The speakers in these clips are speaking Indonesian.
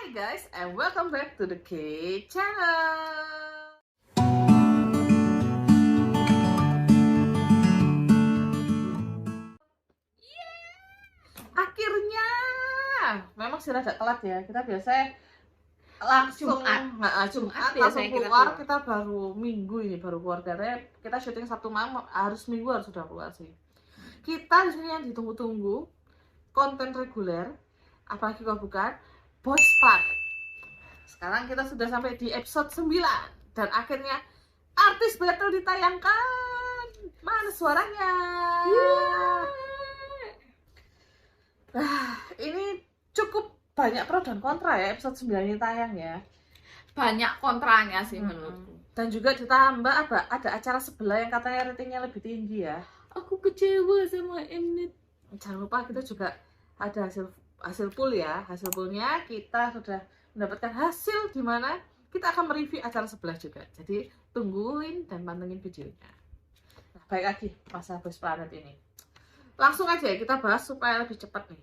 Hi guys, and welcome back to the K channel. Akhirnya, memang sudah agak telat ya. Kita biasanya langsung Jumat langsung keluar. Kita baru Minggu ini baru keluar, karena kita syuting Sabtu malam, harus Minggu harus sudah keluar sih. Kita di sini yang ditunggu-tunggu konten reguler, apalagi kalau bukan Boys Planet. Sekarang kita sudah sampai di episode 9 dan akhirnya artis battle ditayangkan. Mana suaranya? Ini cukup banyak pro dan kontra ya, episode 9 ini tayang ya. Banyak kontranya sih menurutku. Dan juga ditambah ada acara sebelah yang katanya ratingnya lebih tinggi ya. Aku kecewa sama Mnet. Jangan lupa kita juga ada hasil pool ya. Hasil poolnya kita sudah mendapatkan hasil di mana kita akan mereview acara sebelah juga. Jadi tungguin dan pantengin videonya. Nah, baik lagi masalah Boys Planet ini. Langsung aja ya kita bahas supaya lebih cepat nih.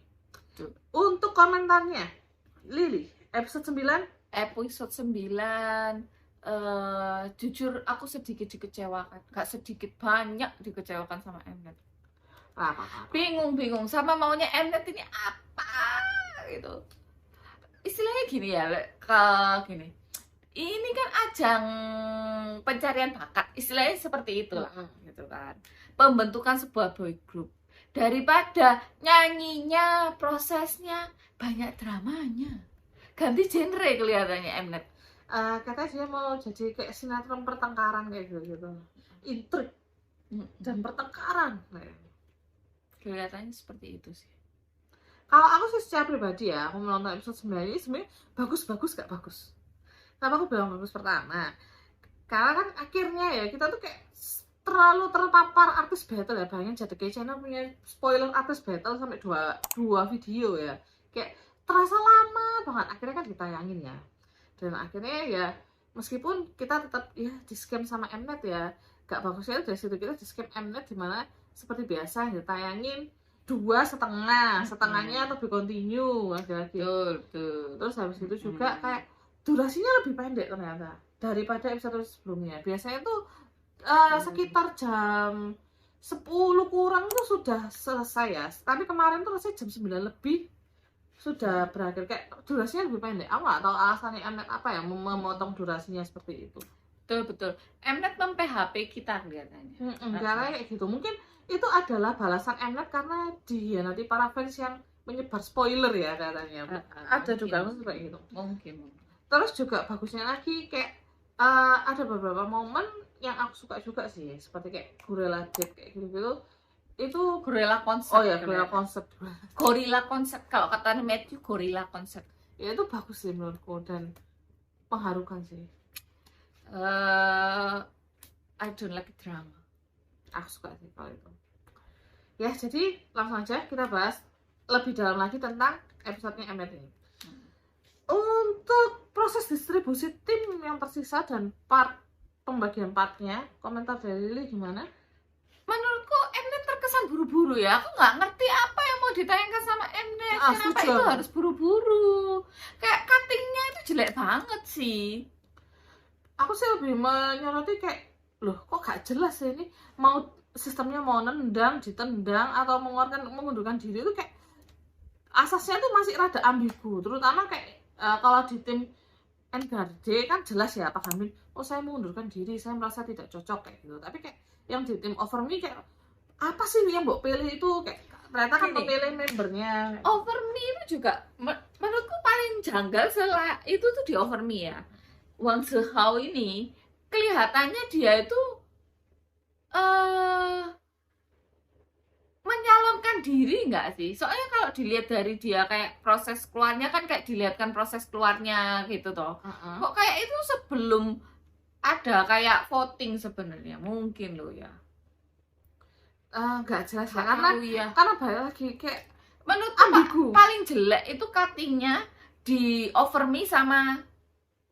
Untuk komentarnya, Lily, episode 9? Episode 9, jujur aku sedikit dikecewakan. Gak sedikit, banyak dikecewakan sama Mnet. Bingung sama maunya Mnet ini apa gitu. Istilahnya gini ya, gini. Ini kan ajang pencarian bakat, istilahnya seperti itu lah, gitu kan. Pembentukan sebuah boy group. Daripada nyanyinya, prosesnya banyak dramanya, ganti genre kelihatannya Mnet. Katanya dia mau jadi kayak sinetron pertengkaran kayak gitu, intrik dan pertengkaran. Kelihatannya seperti itu sih. Kalau aku sih secara pribadi ya, aku menonton episode 9 ini sebenarnya bagus gak bagus. Kenapa aku bilang bagus? Pertama, karena kan akhirnya ya kita tuh kayak terlalu terpapar artis battle ya. Bayangin jadi K channel punya spoiler artis battle sampai dua video ya. Kayak terasa lama banget, akhirnya kan ditayangin ya. Dan akhirnya ya meskipun kita tetap ya di scam sama Mnet ya, gak bagusnya dari situ kita di scam Mnet, dimana seperti biasa ditayangin 2,5, setengahnya atau continue lagi. Betul. Terus habis itu juga kayak durasinya lebih pendek ternyata daripada episode sebelumnya. Biasanya tuh sekitar jam 10 kurang itu sudah selesai ya. Tapi kemarin tuh rasanya jam 9 lebih sudah berakhir, kayak durasinya lebih pendek. Aku nggak tahu alasannya Mnet apa ya memotong durasinya seperti itu. Betul. Mnet mem-PHP kita kelihatannya. Karena kayak gitu. Mungkin itu adalah balasan Mnet karena dia nanti para fans yang menyebar spoiler ya katanya. Ada juga seperti itu. Mungkin. Terus juga bagusnya lagi kayak ada beberapa momen yang aku suka juga sih, seperti kayak Gorilla Date kayak gitu. Itu Gorilla konsep. Oh ya, Gorilla konsep. Gorilla konsep, kalau kata Matthew, Gorilla konsep. Ya itu bagus sih menurutku dan mengharukan sih. I don't like drama. Aku suka sih kalau itu. Ya, jadi langsung aja kita bahas lebih dalam lagi tentang episodenya Mnet ini. Untuk proses distribusi tim yang tersisa dan pembagian partnya, komentar dari Lily gimana? Menurutku Mnet terkesan buru-buru ya. Aku nggak ngerti apa yang mau ditayangkan sama Mnet. Kenapa itu harus buru-buru? Kayak cuttingnya itu jelek banget sih. Aku sih lebih menyoroti kayak, loh kok gak jelas ya ini mau sistemnya mau nendang, ditendang atau mengundurkan diri itu kayak asasnya tuh masih rada ambigu. Terutama kayak kalau di tim Engarde kan jelas ya Pak Gamin, oh saya mengundurkan diri, saya merasa tidak cocok kayak gitu. Tapi kayak yang di tim Overme kayak apa sih yang mbok pilih itu, kayak ternyata kan memilih membernya. Overme itu juga menurutku paling janggal setelah itu tuh di Overme ya. Wang Zihao ini kelihatannya dia itu menyalonkan diri nggak sih? Soalnya kalau dilihat dari dia kayak proses keluarnya kan kayak dilihatkan proses keluarnya gitu toh. Kok kayak itu sebelum ada kayak voting sebenarnya mungkin loh ya. Nggak jelas ya, karena balik lagi kayak menurut ambigu. Paling jelek itu cuttingnya di Overme sama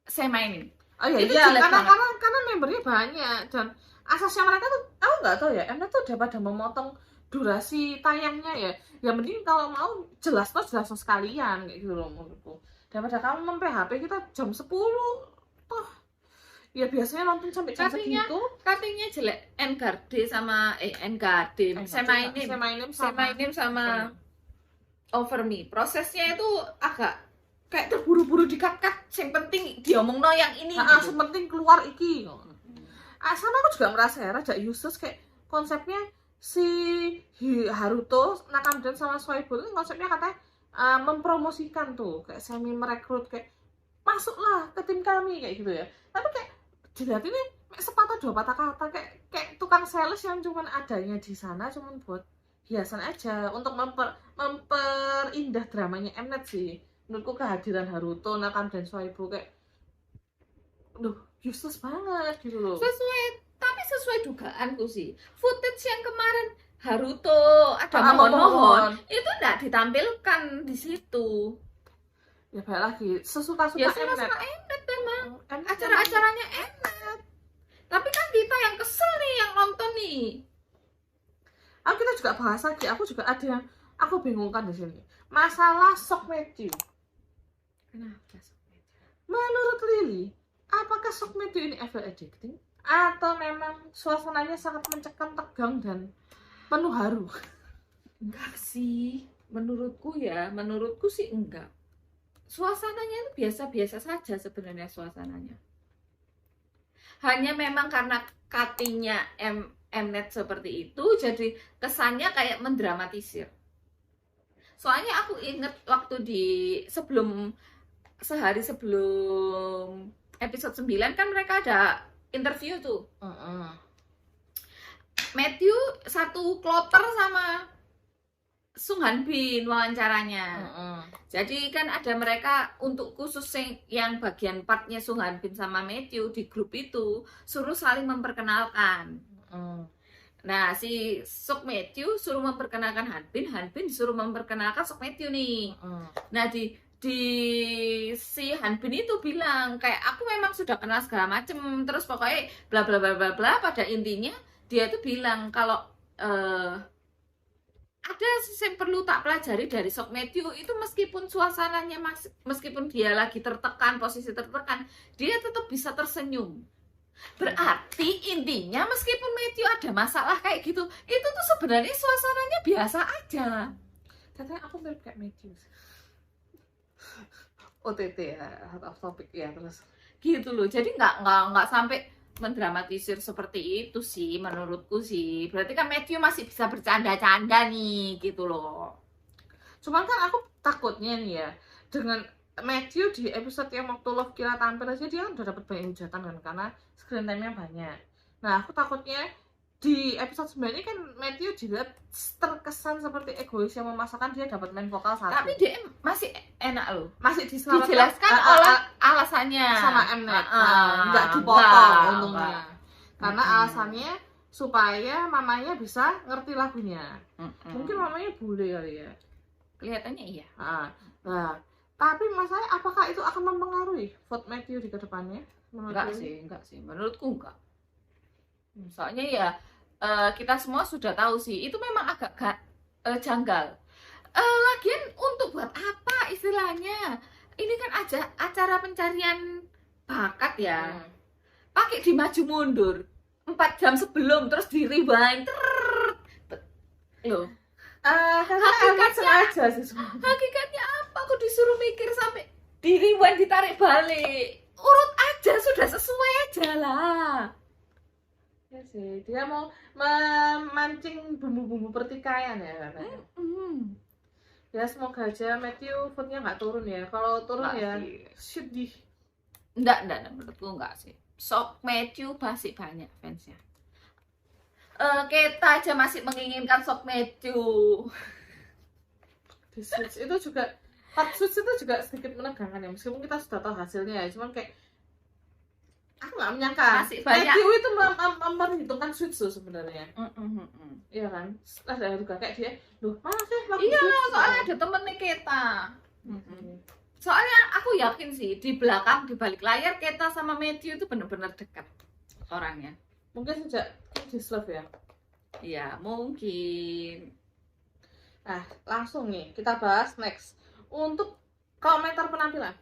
Sema ini. Oh iya, karena membernya banyak dan asasnya mereka tuh aku nggak tahu ya, Mnet tuh daripada memotong durasi tayangnya ya mending kalau mau jelas sekalian kayak gitu loh menurutku. daripada kamu mem-PHP kita jam 10 toh ya biasanya nonton sampai jam segitu. Katanya jelek NKD sama NKD Semainem sama Over Me. Prosesnya itu agak kayak terburu-buru dikat-kat. Yang penting diomongno yang ini. Yang penting keluar iki. Sama aku juga merasa ya rada useless kayak konsepnya si Haruto, Nakamden sama Soibo itu konsepnya katanya mempromosikan tuh kayak semi merekrut kayak masuklah ke tim kami kayak gitu ya. Tapi kayak dilihat ini sepatah dua patah kata kayak tukang sales yang cuman adanya di sana cuman buat hiasan aja untuk memperindah dramanya Mnet sih. Menurutku kehadiran Haruto, Nakamden, Soibo kayak useless banget gitu loh. Sesuai dugaanku sih. Footage yang kemarin Haruto ada mohon-mohon itu enggak ditampilkan di situ. Ya balik lagi sesuka-suka Mnet memang. Acara-acaranya Mnet. Tapi kan kita yang kesel nih yang nonton nih. Kita juga bahas lagi. Aku juga ada yang aku bingungkan di sini. Masalah Sok Matthew. Kenapa Sok Matthew? Menurut Lily, apakah Sok Matthew ini evil addicting? Atau memang suasananya sangat mencekam, tegang, dan penuh haru? Enggak sih, menurutku sih enggak. Suasananya itu biasa-biasa saja sebenarnya suasananya. Hanya memang karena cuttingnya Mnet seperti itu, jadi kesannya kayak mendramatisir. Soalnya aku inget waktu sehari sebelum episode 9 kan mereka ada interview tuh. Matthew satu kloter sama Sung Han Bin wawancaranya. Jadi kan ada mereka untuk khusus yang bagian partnya Sung Han Bin sama Matthew di grup itu suruh saling memperkenalkan. Nah si Sok Matthew suruh memperkenalkan Han Bin disuruh memperkenalkan Sok Matthew nih. Nah di si Han Bin itu bilang kayak aku memang sudah kenal segala macem, terus pokoknya bla bla bla bla bla. Pada intinya dia tuh bilang kalau ada yang perlu tak pelajari dari Sok Matthew itu, meskipun suasananya meskipun dia lagi tertekan, posisi tertekan, dia tetap bisa tersenyum. Berarti intinya meskipun Matthew ada masalah kayak gitu, itu tuh sebenarnya suasananya biasa aja. Katanya aku mirip kayak Matthew. OTT ya, out of topic ya, terus gitu loh. Jadi nggak sampai mendramatisir seperti itu sih menurutku sih. Berarti kan Matthew masih bisa bercanda-canda nih gitu loh. Cuman kan aku takutnya nih ya, dengan Matthew di episode yang waktu Love Kira tampil aja dia kan udah dapat banyak hujatan kan karena screen time-nya banyak. Nah aku takutnya di episode 9 ini kan Matthew dilihat terkesan seperti egois yang memaksakan dia dapat main vokal satu. Tapi dia masih enak loh. Masih dijelaskan oleh alasannya sama Mnet. Nggak dipotong untungnya. Karena alasannya supaya mamanya bisa ngerti lagunya. Mungkin mamanya bule kali ya. Kelihatannya iya. Nah, tapi masalahnya apakah itu akan mempengaruhi vote Matthew di kedepannya? Enggak sih. Menurutku enggak. Soalnya ya kita semua sudah tahu sih, itu memang agak janggal. Lagian untuk buat apa istilahnya? Ini kan acara pencarian bakat ya. Pakai dimaju mundur 4 jam sebelum, terus di rewind. Loh. Hakikatnya apa? Aku disuruh mikir sampai di rewind, ditarik balik. Urut aja, sudah sesuai aja lah. Ya sih, dia mau memancing bumbu-bumbu pertikaian ya katanya. Ya semoga aja Matthew vote-nya nggak turun ya. Kalau turun nggak ya sih. Sedih. Enggak, menurutku enggak sih. Sok Matthew masih banyak fansnya. Kita aja masih menginginkan Sok Matthew. Di Switch itu juga, Switch itu juga sedikit menegangkan ya. Meskipun kita sudah tahu hasilnya ya, cuman kayak aku nggak menyangka Matthew itu memperhitungkan Switch tuh sebenarnya. Iya kan? Ada juga kayak dia, loh mana sih lagu iya, Switch? soalnya ada temennya kita. Soalnya aku yakin sih di belakang, di balik layar Keta sama Matthew itu benar-benar dekat orangnya. Mungkin sejak This Love ya. Iya, mungkin. Nah, langsung nih kita bahas next untuk komentar penampilan.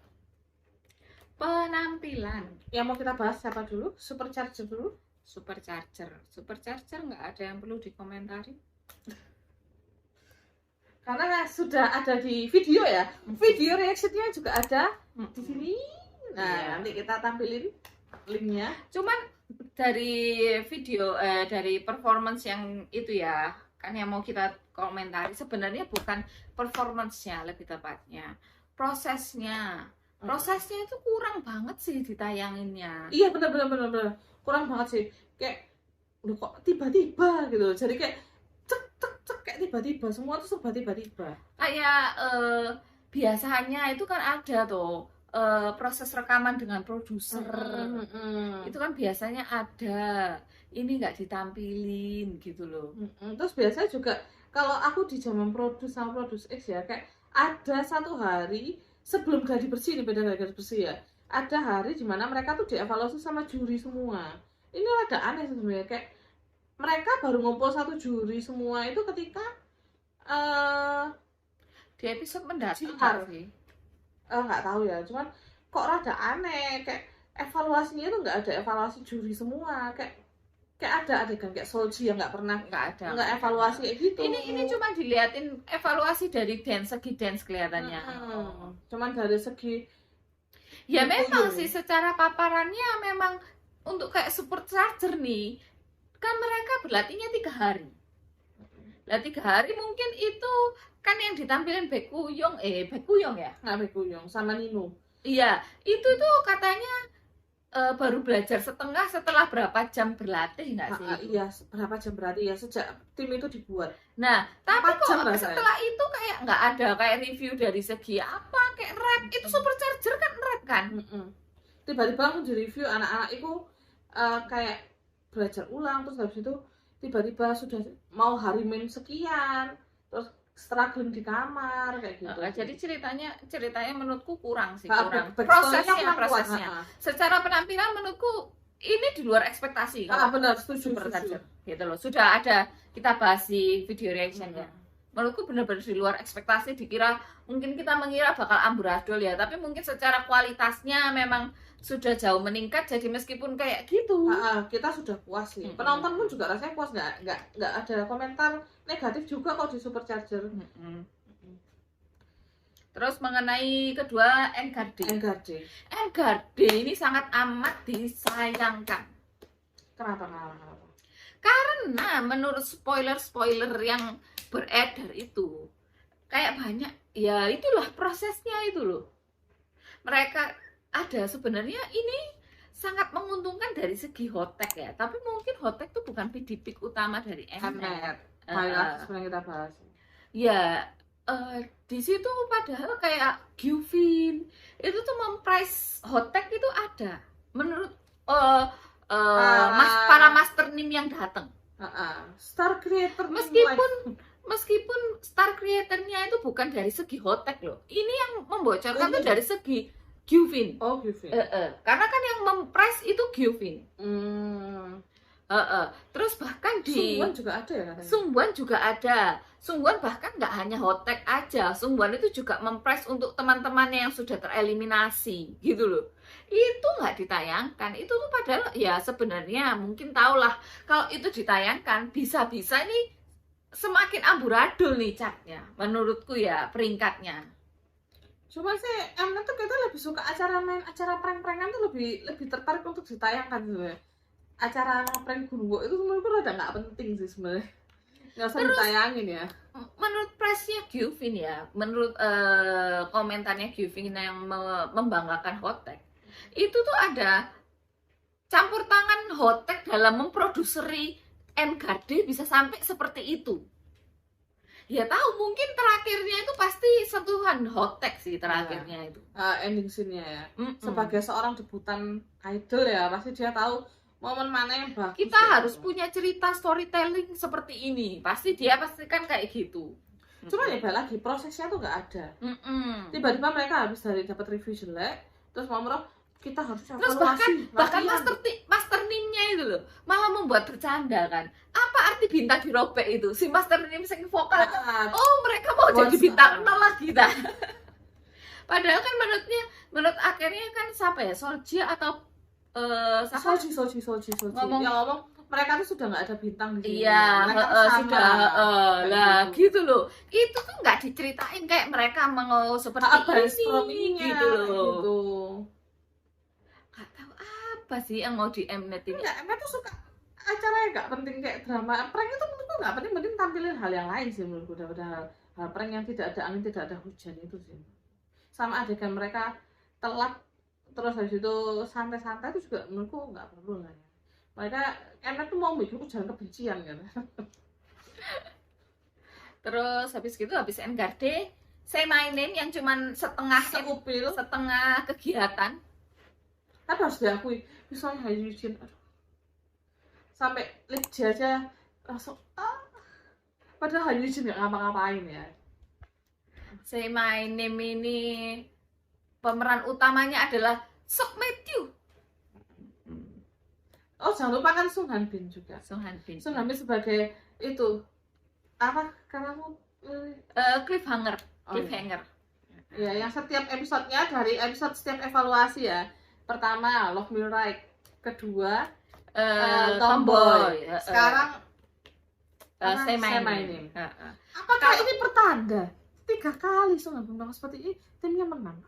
Penampilan. Yang mau kita bahas siapa dulu? Supercharger dulu? Supercharger nggak ada yang perlu dikomentari. Karena sudah ada di video ya. Video reactionnya juga ada di sini. Nah, Iya. nanti kita tampilin linknya. Cuman dari video dari performance yang itu ya, kan yang mau kita komentari sebenarnya bukan performance-nya, lebih tepatnya prosesnya. Prosesnya itu kurang banget sih ditayanginnya. Iya, benar. Kurang banget sih. Kayak loh kok tiba-tiba gitu. Jadi kayak cek kayak tiba-tiba, semua tuh serba tiba-tiba. Kayak biasanya itu kan ada tuh proses rekaman dengan produser. Itu kan biasanya ada. Ini nggak ditampilin gitu loh. Terus biasanya juga kalau aku di zaman Produce sama Produce X ya, kayak ada satu hari sebelum gladi bersih, ini beda dari gladi bersih ya, ada hari dimana mereka tuh dievaluasi sama juri semua. Ini rada aneh sebenarnya, kayak mereka baru ngumpul satu juri semua itu ketika Di episode mendatang Jihar. nggak sih? nggak tahu ya, cuman kok rada aneh, kayak evaluasinya itu nggak ada evaluasi juri semua, kayak ada adegan kayak Solji yang nggak pernah Nggak ada. nggak evaluasi kayak gitu. Ini cuma diliatin evaluasi dari segi dance kelihatannya. Cuman dari segi Ya Betul. memang sih secara paparannya memang untuk kayak Supercharger nih, kan mereka berlatihnya 3 hari. Lah 3 hari mungkin itu kan yang ditampilin Baekhyun ya? nggak Baekhyun sama Nino. Iya, itu tuh katanya baru belajar setengah setelah berapa jam berlatih nggak sih? Iya, berapa jam berarti ya sejak tim itu dibuat. Nah, tapi 4 jam kok rasanya. setelah itu kayak nggak ada kayak review dari segi apa, kayak rap. Itu Supercharger kan rap kan? Tiba-tiba langsung di review anak-anak itu kayak belajar ulang, terus habis itu tiba-tiba sudah mau hari main sekian, terus struggling di kamar kayak gitu. Jadi ceritanya menurutku kurang sih, kurang. kurang. Prosesnya. Prosesnya. Secara penampilan menurutku ini di luar ekspektasi. Benar, setuju. Supercharger gitu loh. Sudah ada kita bahas di video reaction ya. Menurutku benar-benar di luar ekspektasi. Mungkin kita mengira bakal amburadul ya, tapi mungkin secara kualitasnya memang sudah jauh meningkat. Jadi meskipun kayak gitu, kita sudah puas sih. Penonton pun juga rasanya puas, nggak ada komentar negatif juga kok di Supercharger. Terus mengenai kedua Engarde ini sangat amat disayangkan. Kenapa? Karena menurut spoiler yang beredar itu kayak banyak ya, itulah prosesnya itu loh. Mereka ada sebenarnya ini sangat menguntungkan dari segi hotek ya, tapi mungkin hotek itu bukan pidipik utama dari Mnet. Sebenarnya kita bahas. Ya di situ padahal kayak Gyuvin itu tuh memprice hotek itu ada menurut para master nim yang datang. Star creator Meskipun star creatornya itu bukan dari segi hotek loh. Ini yang membocorkan tuh dari segi Gyuvin. Gyuvin. Karena kan yang memprice itu Gyuvin. Terus bahkan di Sungwon juga ada ya katanya. Sungwon bahkan nggak hanya hotek aja. Sungwon itu juga memprice untuk teman-temannya yang sudah tereliminasi gitu loh. Itu nggak ditayangkan. Itu tuh padahal ya sebenarnya mungkin tahulah kalau itu ditayangkan bisa-bisa nih semakin amburadul nih catnya. Menurutku ya peringkatnya. Cuma sih Mnet tuh kita lebih suka acara prank-prankan tuh lebih tertarik untuk ditayangkan sebenarnya. Acara prank Gunwo itu menurutku rada nggak penting sih sebenarnya. Nggak usah ditayangin ya. Menurut pressnya Gyuvin ya, menurut komentarnya Gyuvin yang membanggakan hotek, itu tuh ada campur tangan hotek dalam memproduksi Engarde bisa sampai seperti itu. Ya tahu mungkin terakhirnya itu pasti sentuhan hotek sih terakhirnya itu. Ending scene-nya ya. Sebagai seorang debutan idol ya, pasti dia tahu momen mana yang bagus. Kita harus punya cerita storytelling seperti ini. Pasti dia pastikan kayak gitu. Cuma ya balik lagi prosesnya tuh nggak ada. Tiba-tiba mereka habis dari dapat review jelek, terus Momro kita harus evaluasi. Terus bahkan master nimnya itu loh malah membuat bercanda kan. Apa arti bintang dirobek itu? Si master nim sing vokal. Oh, mereka mau jadi bintang 0 lagi dah. Padahal kan menurut akhirnya kan siapa ya, Solji atau siapa Soji ngomong, yang ngomong mereka tuh sudah nggak ada bintang di sini, iya mereka tuh sama sudah kayak lah gitu. gitu loh. Itu tuh nggak diceritain kayak mereka mau seperti Brainstorm ini ininya gitu loh. gitu. Nggak tahu apa sih yang mau di Mnet ini. Enggak, mereka tuh suka acaranya nggak penting kayak drama prank itu menurutku nggak penting, penting tampilin hal yang lain sih menurutku daripada hal prank yang tidak ada angin tidak ada hujan itu sih. Sama adegan mereka telat terus habis itu santai-santai itu juga menurutku nggak perlu lah ya. Mereka enak tuh mau bikin ujaran kebencian kan. Terus habis gitu, habis Engarde, saya mainin yang cuman setengah Seupil kegiatan. tapi harus diakui misalnya Han Yujin aduh sampai Litja aja langsung padahal Han Yujin nggak ngapa-ngapain ya. Saya mainin ini pemeran utamanya adalah Sok Matthew. Oh jangan lupa kan Sung Han Bin juga. Sung Han Bin. Sung Han Bin sebagai itu apa karena aku Cliffhanger. Oh, ya yang setiap episodenya dari episode setiap evaluasi ya. Pertama Love Me Right, kedua Tomboy, sekarang saya Saya mainin. apakah ini pertanda 3 kali Sung Han Bin melakukan seperti ini timnya menang?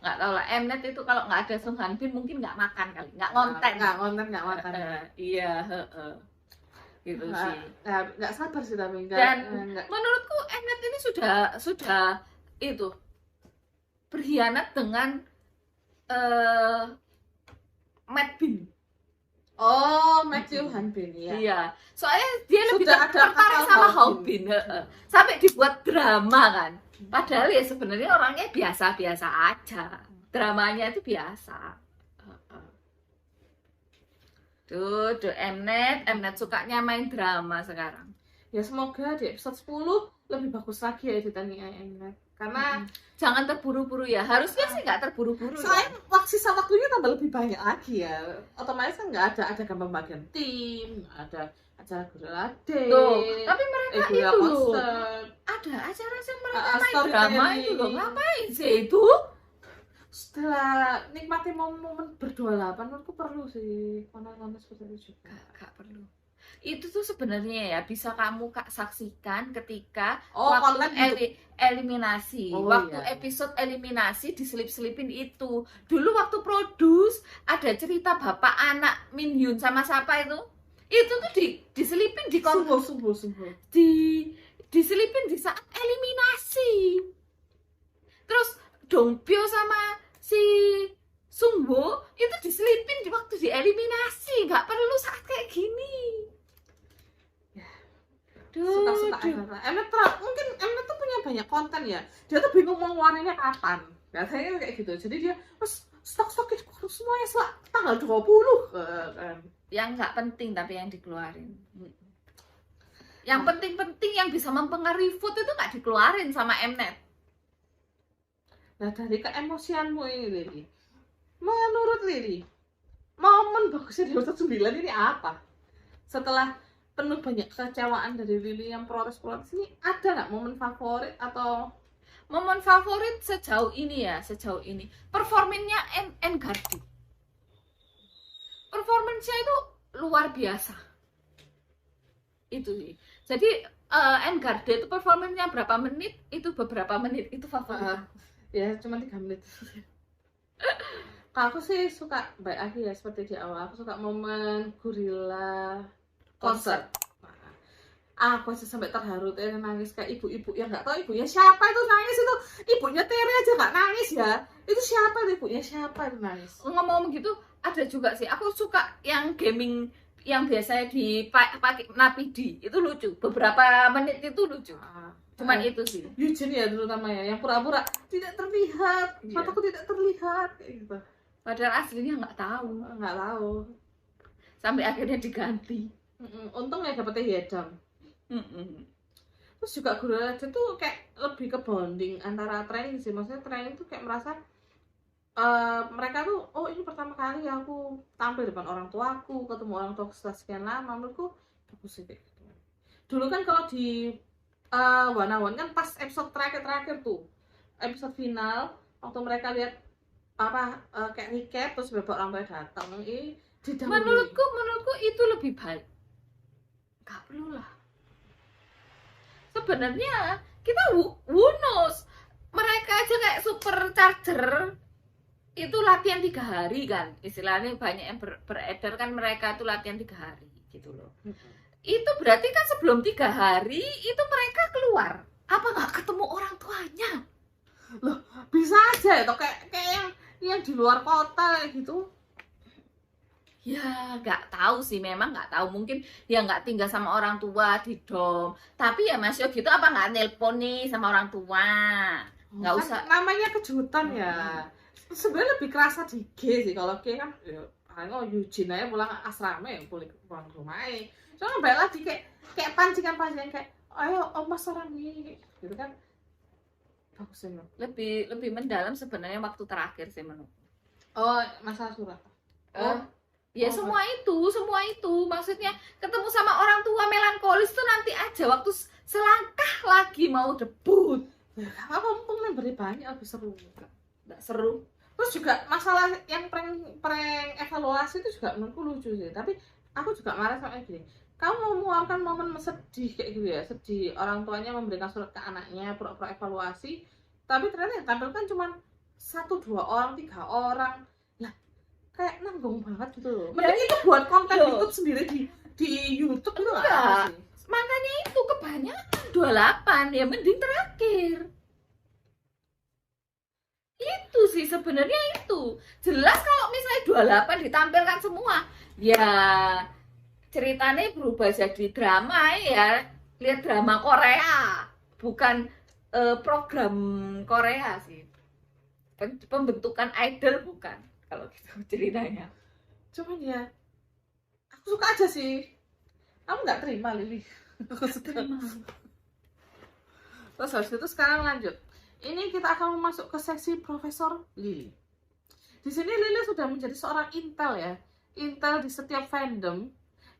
Nggak tahu lah, Mnet itu kalau nggak ada Sung Han Bin mungkin nggak makan kali, nggak ngonten. Nggak makan. Iya, gitu sih. Nggak sabar sih tapi Dan nggak. menurutku Mnet ini sudah itu berkhianat dengan Matt Bin. Oh, Matthew Han Bin ya. Iya, soalnya dia lebih Sudah ada tertarik kakak sama Hao Hao Bin, sampai dibuat drama kan. Padahal ya sebenarnya orangnya biasa-biasa aja, dramanya itu biasa. Tuh Mnet sukanya main drama sekarang. Ya semoga di episode 10 lebih bagus lagi ya editannya Mnet. Karena jangan terburu-buru ya. Harusnya sih nggak terburu-buru. soalnya sisa waktunya tambah lebih banyak lagi ya. Otomatis kan nggak ada gambar bagian tim, nggak ada acara Gorilla Day. Tuh, tapi mereka itu loh, konser. ada acara-acara mereka main storytelling. drama itu loh. Ngapain sih itu? Setelah nikmati momen berdua 8 menurutku perlu sih konten-konten seperti itu juga. Gak perlu. Itu tuh sebenarnya ya bisa kamu saksikan ketika konten waktu eliminasi. Waktu iya. episode eliminasi diselip-selipin itu. Dulu waktu produce ada cerita bapak anak Min Hyun sama siapa itu? Itu tuh diselipin di sungguh. diselipin di saat eliminasi. Terus Dongpyo sama si Sungho itu diselipin di waktu dieliminasi. Nggak perlu saat kayak gini. Suka-suka Mnet mungkin Mnet tuh punya banyak konten ya. Dia tuh bingung mau ngeluarinnya kapan. Biasanya kayak gitu. Jadi dia stok itu semuanya tanggal 20 kan. Yang nggak penting tapi yang dikeluarin. Yang penting-penting yang bisa mempengaruhi food itu nggak dikeluarin sama Mnet. Nah dari keemosianmu ini Lili, menurut Lili momen bagusnya di episode 9 ini apa? Setelah penuh banyak kekecewaan dari Lili yang protes ini, ada nggak momen favorit atau momen favorit sejauh ini performanya Engarde. Performance-nya itu luar biasa itu sih. Jadi Engarde itu performanya berapa menit, itu beberapa menit itu favorit. Ya cuma 3 menit. Kalau aku sih suka baik lagi ya seperti di awal, aku suka momen gorilla konser. Aku aja sampai terharu nangis kayak ibu-ibu yang nggak tahu ibunya siapa itu nangis itu. Ibunya Tere aja nggak nangis ya. Itu siapa itu ibunya siapa itu nangis. Ngomong gitu ada juga sih. Aku suka yang gaming yang biasanya dipakai Napidi itu lucu. Beberapa menit itu lucu. Cuman itu sih. Yujin ya terutama ya yang pura-pura tidak terlihat. Iya. Mataku tidak terlihat kayak gitu. Padahal aslinya nggak tahu. Nggak tahu. Sampai akhirnya diganti. Untung ya dapetnya Yedam. Terus juga Gorilla itu kayak lebih ke bonding antara training sih. Maksudnya training tuh kayak merasa mereka tuh oh ini pertama kali aku tampil depan orang tuaku, ketemu orang tua setelah sekian lama. Menurutku bagus sih kayak gitu. Dulu kan kalau di One on One kan pas episode terakhir tuh, episode final, waktu mereka lihat apa kayak recap terus beberapa orang tua datang, didahului. Menurutku itu lebih baik. Gak perlu lah. Sebenarnya kita who knows, mereka aja kayak supercharger itu latihan 3 hari kan, istilahnya banyak yang beredar kan, mereka tuh latihan 3 hari gitu loh. Itu berarti kan sebelum 3 hari itu mereka keluar, apa nggak ketemu orang tuanya? Loh, bisa aja ya toh, kayak yang di luar kota gitu. Ya nggak tahu sih, memang nggak tahu, mungkin ya nggak tinggal sama orang tua di dom, tapi ya Mas Yo gitu, apa nggak nelpon nih sama orang tua? Nggak Kan usah. namanya kejutan ya. Sebenarnya lebih kerasa di G sih, kalau G kan ya Eugene aja pulang asrama ya pulang ke rumah. Soalnya balik lagi kayak pancingan kayak ayo oma seorang nih gitu kan. Bagus ya. Lebih mendalam sebenarnya waktu terakhir sih menurut. Oh, masalah surat. Ya semua itu maksudnya ketemu sama orang tua melankolis tuh nanti aja waktu selangkah lagi mau debut. Ya, apa mumpung memberi banyak lebih seru. Nggak seru. Terus juga masalah yang prank evaluasi itu juga menurutku lucu sih. Tapi aku juga marah sama gini. Kamu mau mengeluarkan momen sedih kayak gitu ya, sedih orang tuanya memberikan surat ke anaknya, pura-pura evaluasi, tapi ternyata yang tampilkan cuma 1-2 orang, 3 orang. Lah, kayak nanggung banget gitu loh. Mending itu buat konten YouTube sendiri di YouTube itu nggak sih? Makanya itu kebanyakan 28 ya, mending terakhir. Itu sih sebenarnya itu. Jelas kalau misalnya 28 ditampilkan semua, ya ceritanya berubah jadi drama ya. Lihat drama Korea, bukan program Korea sih. Pembentukan idol bukan kalau gitu ceritanya. Cuman ya aku suka aja sih. Kamu nggak terima, Lili? Aku suka. Terus habis itu sekarang lanjut. Ini kita akan masuk ke seksi Profesor Lili. Di sini Lili sudah menjadi seorang intel ya. Intel di setiap fandom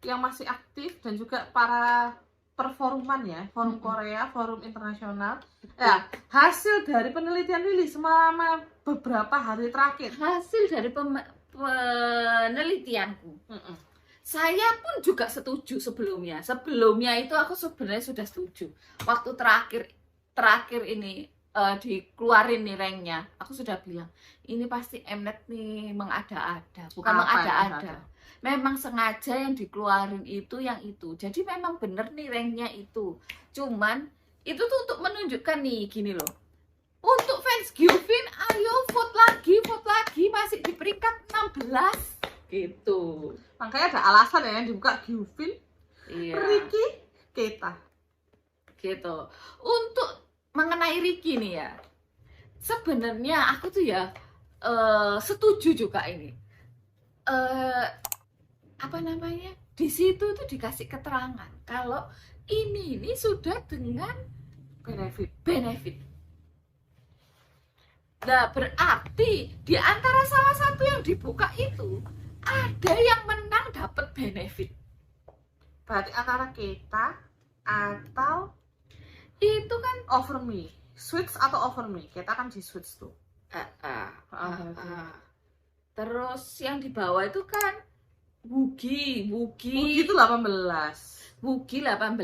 yang masih aktif dan juga para perforuman ya, forum Korea, forum internasional. Ya, hasil dari penelitian Lili selama beberapa hari terakhir. Hasil dari penelitianku. Saya pun juga setuju sebelumnya. Sebelumnya itu aku sebenarnya sudah setuju. Waktu terakhir ini dikeluarin nih ranknya, aku sudah bilang ini pasti Mnet nih mengada-ada, bukan mengada-ada. Memang sengaja yang dikeluarin itu yang itu. Jadi memang bener nih ranknya itu. Cuman itu tuh untuk menunjukkan nih gini loh. Untuk fans Gyuvin, ayo vote lagi masih di peringkat 16 gitu. Makanya ada alasan ya yang dibuka Gyuvin, Ricky, Keita. Gitu. Untuk mengenai Ricky nih ya, sebenarnya aku tuh ya setuju juga ini. Apa namanya? Di situ tuh dikasih keterangan kalau ini sudah dengan benefit. Nah, berarti di antara salah satu yang dibuka itu ada yang menang dapat benefit. Berarti antara kita atau itu kan Over Me, Switch atau Over Me, kita kan di Switch tuh. Terus yang di bawah itu kan Wugi itu 18. Wugi 18.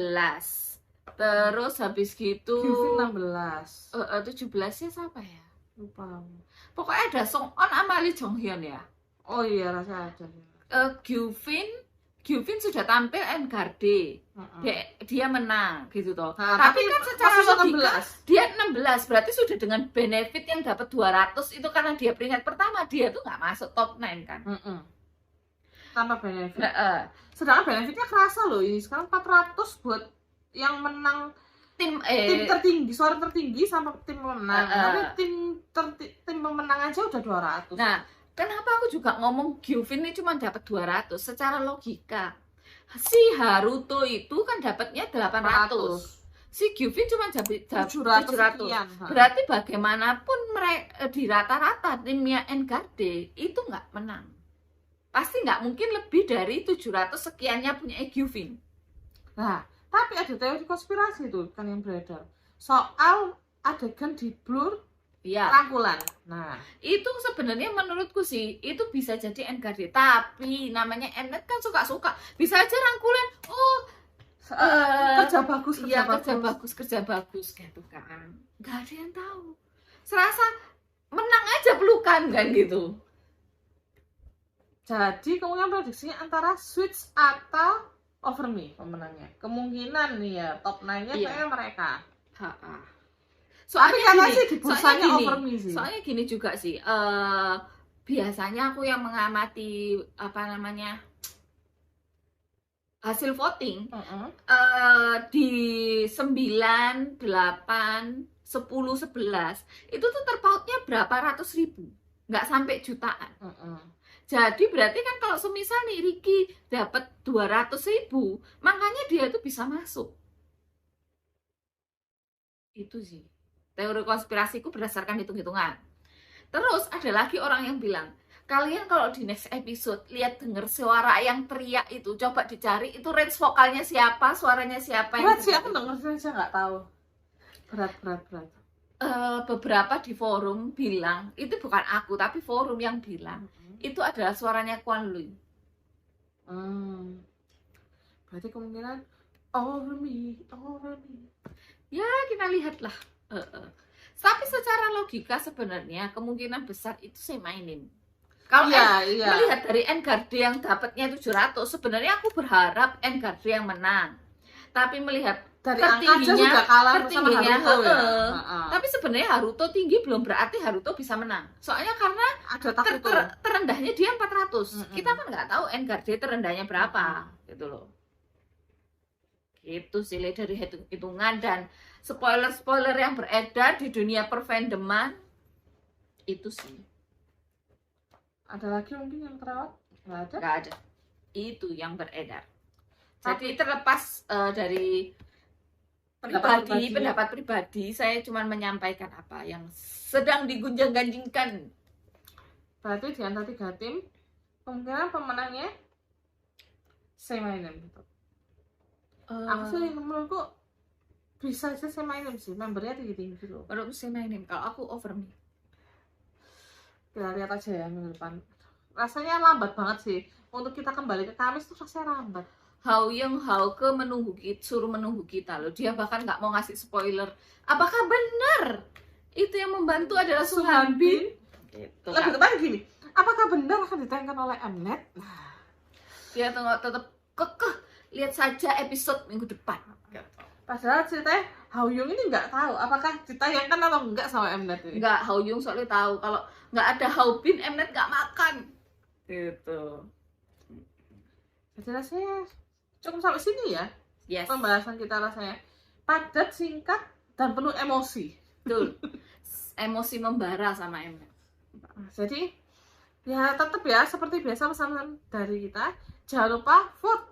Terus habis gitu Gyuvin 16. 17-nya siapa ya? Lupa. Pokoknya ada Songwon sama Lee Jonghyun ya. Oh iya, rasa ada. Gyuvin sudah tampil Engarde. Dia menang gitu toh. Nah, tapi kan secara logika 16. dia 16, berarti sudah dengan benefit yang dapat 200 itu karena dia peringkat pertama, dia tuh nggak masuk top 9 kan. Tanpa benefit. Sedangkan benefitnya kerasa loh, ini sekarang 400 buat yang menang tim tertinggi, suara tertinggi sama tim pemenang. Tapi tim pemenang aja udah 200. Nah, kenapa aku juga ngomong Gyuvin ini cuma dapat 200? Secara logika si Haruto itu kan dapatnya 800. Si Gyuvin cuma dapat 700. Berarti bagaimanapun mereka di rata-rata timnya Engarde itu nggak menang. Pasti nggak mungkin lebih dari 700 sekiannya punya Gyuvin. Nah, Tapi ada teori konspirasi tuh kan yang beredar soal adegan di blur Iya, rangkulan. Nah, itu sebenarnya menurutku sih itu bisa jadi NKD, tapi namanya Mnet kan suka-suka, bisa aja rangkulan. Oh, kerja bagus, iya kerja bagus gitu kan. Nggak ada yang tahu. Serasa menang aja pelukan kan gitu. Jadi kemungkinan prediksinya antara Switch atau Over Me pemenangnya. Kemungkinan nih ya top 9-nya Iya. kayaknya mereka. Soalnya karena gini, sih di bursanya Over Me sih. soalnya gini juga sih. Biasanya aku yang mengamati apa namanya hasil voting di 9, 8, 10, 11 itu tuh terpautnya berapa ratus ribu, nggak sampai jutaan. Jadi berarti kan kalau semisal nih Ricky dapat 200.000, makanya dia tuh bisa masuk. Itu sih teori konspirasiku berdasarkan hitung-hitungan. Terus ada lagi orang yang bilang, kalian kalau di next episode lihat denger suara yang teriak itu, coba dicari itu range vokalnya siapa, suaranya siapa yang berat sih, aku denger aja nggak tahu. Berat. Beberapa di forum bilang, itu bukan aku tapi forum yang bilang itu adalah suaranya Kwan Lui. Berarti kemungkinan Over Me. Ya kita lihatlah. Tapi secara logika sebenarnya kemungkinan besar itu saya mainin. Kalau melihat dari Engarde yang dapatnya 700, sebenarnya aku berharap Engarde yang menang. Tapi melihat dari angka juga kalah sama Haruto ya. Tapi sebenarnya Haruto tinggi belum berarti Haruto bisa menang. Soalnya karena ada terendahnya dia 400. Kita kan nggak tahu Engarde terendahnya berapa, gitu loh. Itu sih dari hitungan dan spoiler yang beredar di dunia perfandoman itu sih. Ada lagi mungkin yang terawat? Nggak ada. Itu yang beredar. Jadi terlepas dari pendapat pribadi, saya cuma menyampaikan apa yang sedang digunjang-ganjingkan. Berarti di antara 3 tim kemungkinan pemenangnya Sema Inem gitu. Aku sih menurutku bisa aja Sema Inem sih, membernya tinggi-tinggi loh. Menurutku Sema Inem, kalau aku Over Me. Kita lihat aja ya minggu depan. Rasanya lambat banget sih. Untuk kita kembali ke Kamis tuh rasanya lambat. Hauke suruh menunggu kita loh. Dia bahkan nggak mau ngasih spoiler. Apakah benar itu yang membantu adalah Suhanbin? Gitu. Lebih tepatnya gini, apakah benar akan ditayangkan oleh Mnet? Dia tetap kekeh. Lihat saja episode minggu depan. Padahal ceritanya Haoyung ini nggak tahu apakah ditayangkan atau enggak sama Mnet ini. Enggak, Haoyung soalnya tahu kalau nggak ada Haobin, Mnet nggak makan. Gitu. Jadi rasanya cukup sampai sini ya. Yes. Pembahasan kita rasanya padat, singkat, dan penuh emosi. Betul. Emosi membara sama Mnet. Jadi ya tetap ya seperti biasa pesan dari kita, jangan lupa vote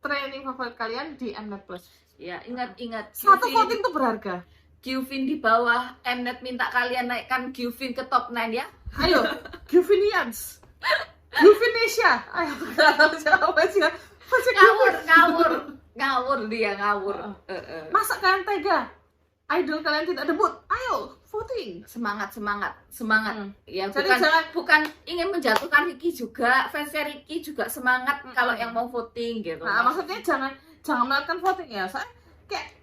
training favorit kalian di Mnet Plus. Ya, ingat. Satu voting tuh berharga. Gyuvin di bawah, Mnet minta kalian naikkan Gyuvin ke top 9 ya. Ayo, Gyuvinians. Gyuvinesia. Ayo, nggak tahu siapa sih. Ngawur dia. Masa kalian tega? Idol kalian tidak debut? Ayo, voting. Semangat. Ya, jadi bukan ingin menjatuhkan Ricky juga, fansnya Ricky juga semangat kalau yang mau voting gitu. Nah, maksudnya jangan melakukan voting ya. Saya kayak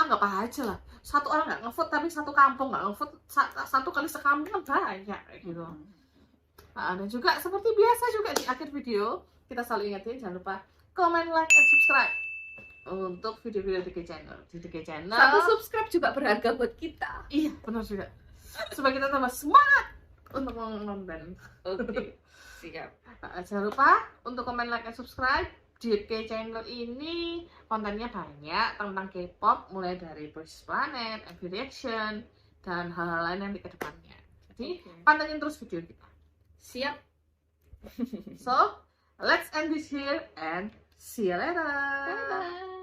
anggap aja lah. Satu orang nggak ngevote tapi satu kampung nggak ngevote, satu kali sekampung kan banyak gitu. Nah, dan juga seperti biasa juga di akhir video kita selalu ingetin jangan lupa comment, like, and subscribe untuk video-video DK Channel. Di DK Channel satu subscribe juga berharga buat kita. Iya, benar juga. Supaya kita tambah semangat untuk menonton. Oke, siap. Jangan lupa untuk comment, like, and subscribe. Di DK Channel ini kontennya banyak tentang K-pop, mulai dari Boys Planet, MV Reaction, dan hal-hal lain yang di kedepannya. Jadi pantengin terus video kita. Siap. So, let's end this here and see you later. Bye-bye.